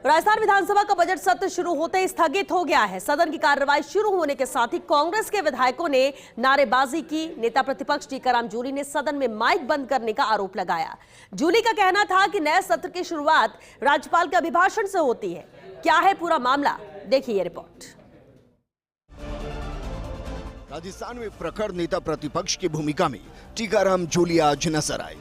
राजस्थान विधानसभा का बजट सत्र शुरू होते ही स्थगित हो गया है। सदन की कार्रवाई शुरू होने के साथ ही कांग्रेस के विधायकों ने नारेबाजी की। नेता प्रतिपक्ष टीकाराम जूली ने सदन में माइक बंद करने का आरोप लगाया। जूली का कहना था कि नए सत्र की शुरुआत राज्यपाल के अभिभाषण से होती है। क्या है पूरा मामला, देखिए रिपोर्ट। राजस्थान में प्रखर नेता प्रतिपक्ष की भूमिका में टीकाराम जूली आज नजर आए।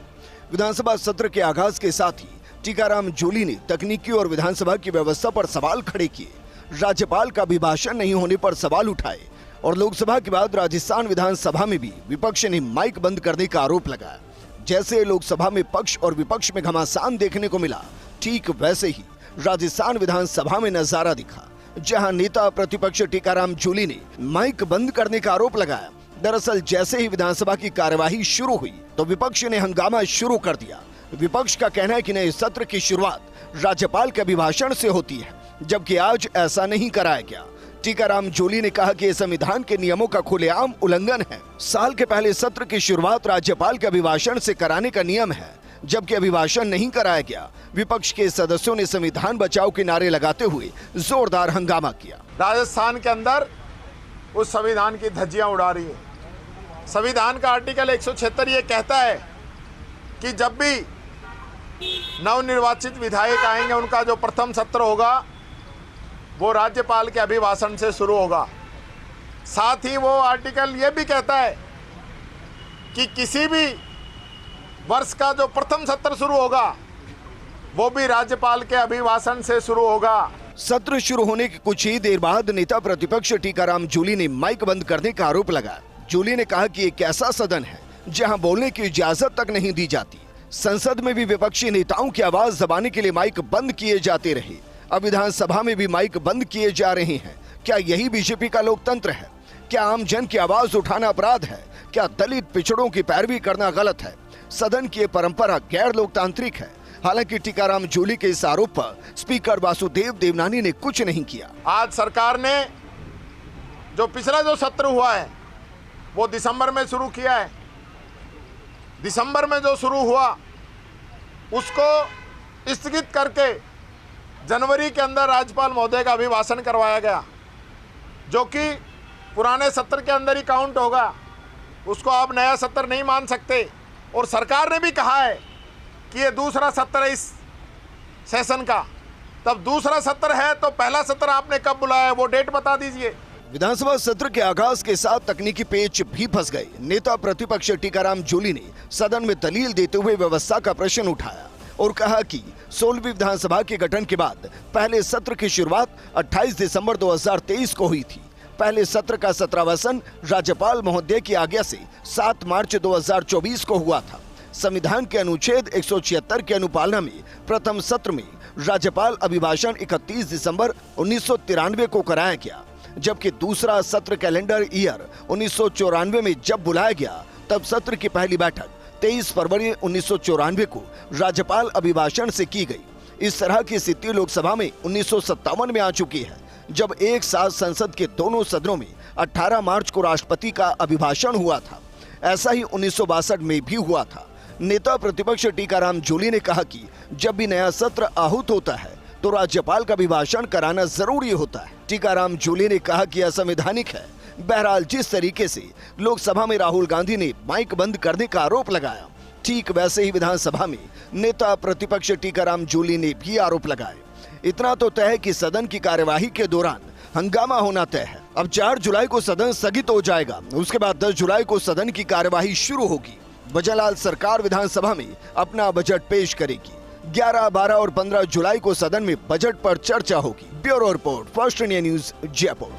विधानसभा सत्र के आगाज के साथ ही टीकाराम जूली ने तकनीकी और विधानसभा की व्यवस्था पर सवाल खड़े किए, राज्यपाल का अभिभाषण नहीं होने पर सवाल उठाए और लोकसभा के बाद राजस्थान विधानसभा में भी विपक्ष ने माइक बंद करने का आरोप लगाया। जैसे लोकसभा में पक्ष और विपक्ष में घमासान देखने को मिला, ठीक वैसे ही राजस्थान विधानसभा में नजारा दिखा, जहां नेता प्रतिपक्ष टीकाराम जूली ने माइक बंद करने का आरोप लगाया। दरअसल जैसे ही विधानसभा की कार्यवाही शुरू हुई तो विपक्ष ने हंगामा शुरू कर दिया। विपक्ष का कहना है कि नए सत्र की शुरुआत राज्यपाल के अभिभाषण से होती है, जबकि आज ऐसा नहीं कराया गया। टीकाराम जूली ने कहा कि संविधान के नियमों का खुलेआम उल्लंघन है। साल के पहले सत्र की शुरुआत राज्यपाल के अभिभाषण से कराने का नियम है, जबकि अभिभाषण नहीं कराया गया। विपक्ष के सदस्यों ने संविधान बचाओ के नारे लगाते हुए जोरदार हंगामा किया। राजस्थान के अंदर उस संविधान की धज्जियां उड़ा रही है। संविधान का आर्टिकल 176 ये कहता है कि जब भी नवनिर्वाचित विधायक आएंगे उनका जो प्रथम सत्र होगा वो राज्यपाल के अभिभाषण से शुरू होगा। साथ ही वो आर्टिकल ये भी कहता है कि किसी भी वर्ष का जो प्रथम सत्र शुरू होगा वो भी राज्यपाल के अभिभाषण से शुरू होगा। सत्र शुरू होने की कुछ ही देर बाद नेता प्रतिपक्ष टीकाराम जूली ने माइक बंद करने का आरोप लगाया। जूली ने कहा कि एक ऐसा सदन है जहां बोलने की इजाजत तक नहीं दी जाती। संसद में भी विपक्षी नेताओं की आवाज दबाने के लिए माइक बंद किए जाते रहे, अब विधानसभा में भी माइक बंद किए जा रहे हैं। क्या यही बीजेपी का लोकतंत्र है? क्या आम जन की आवाज उठाना अपराध है? क्या दलित पिछड़ों की पैरवी करना गलत है? सदन की परंपरा गैर लोकतांत्रिक है। हालांकि टीकाराम जूली के इस आरोप पर स्पीकर वासुदेव देवनानी ने कुछ नहीं किया। आज सरकार ने जो पिछला जो सत्र हुआ है वो दिसंबर में शुरू किया है। दिसंबर में जो शुरू हुआ उसको स्थगित करके जनवरी के अंदर राज्यपाल महोदय का अभिभाषण करवाया गया, जो कि पुराने सत्र के अंदर ही काउंट होगा। उसको आप नया सत्र नहीं मान सकते। और सरकार ने भी कहा है कि ये दूसरा सत्र है इस सेशन का। तब दूसरा सत्र है तो पहला सत्र आपने कब बुलाया, वो डेट बता दीजिए। विधानसभा सत्र के आगाज के साथ तकनीकी पेच भी फंस गए। नेता प्रतिपक्ष टीकाराम जूली ने सदन में दलील देते हुए व्यवस्था का प्रश्न उठाया और कहा कि 16वीं विधानसभा के गठन के बाद पहले सत्र की शुरुआत 28 दिसंबर 2023 को हुई थी। पहले सत्र का सत्रावसन राज्यपाल महोदय की आज्ञा से 7 मार्च 2024 को हुआ था। संविधान के अनुच्छेद 176 की अनुपालना में प्रथम सत्र में राज्यपाल अभिभाषण 31 दिसंबर 1993 को कराया गया, जबकि दूसरा सत्र कैलेंडर ईयर 1994 में जब बुलाया गया तब सत्र की पहली बैठक 23 फरवरी 1994 को राज्यपाल अभिभाषण से की गई। इस तरह की स्थिति लोकसभा में 1957 में आ चुकी है, जब एक साथ संसद के दोनों सदनों में 18 मार्च को राष्ट्रपति का अभिभाषण हुआ था। ऐसा ही 1962 में भी हुआ था। नेता प्रतिपक्ष टीकाराम जूली ने कहा कि जब भी नया सत्र आहूत होता है तो राज्यपाल का अभिभाषण कराना जरूरी होता है। टीकाराम जूली ने कहा कि असंवैधानिक है। बहरहाल जिस तरीके से लोकसभा में राहुल गांधी ने माइक बंद करने का आरोप लगाया, ठीक वैसे ही विधानसभा में नेता प्रतिपक्ष टीकाराम जूली ने भी आरोप लगाए। इतना तो तय है कि सदन की कार्यवाही के दौरान हंगामा होना तय है। अब 4 जुलाई को सदन स्थगित हो जाएगा। उसके बाद 10 जुलाई को सदन की कार्यवाही शुरू होगी। वजहलाल सरकार विधानसभा में अपना बजट पेश करेगी। 11, 12 और 15 जुलाई को सदन में बजट पर चर्चा होगी। Bureau report, first India news, Jaipur.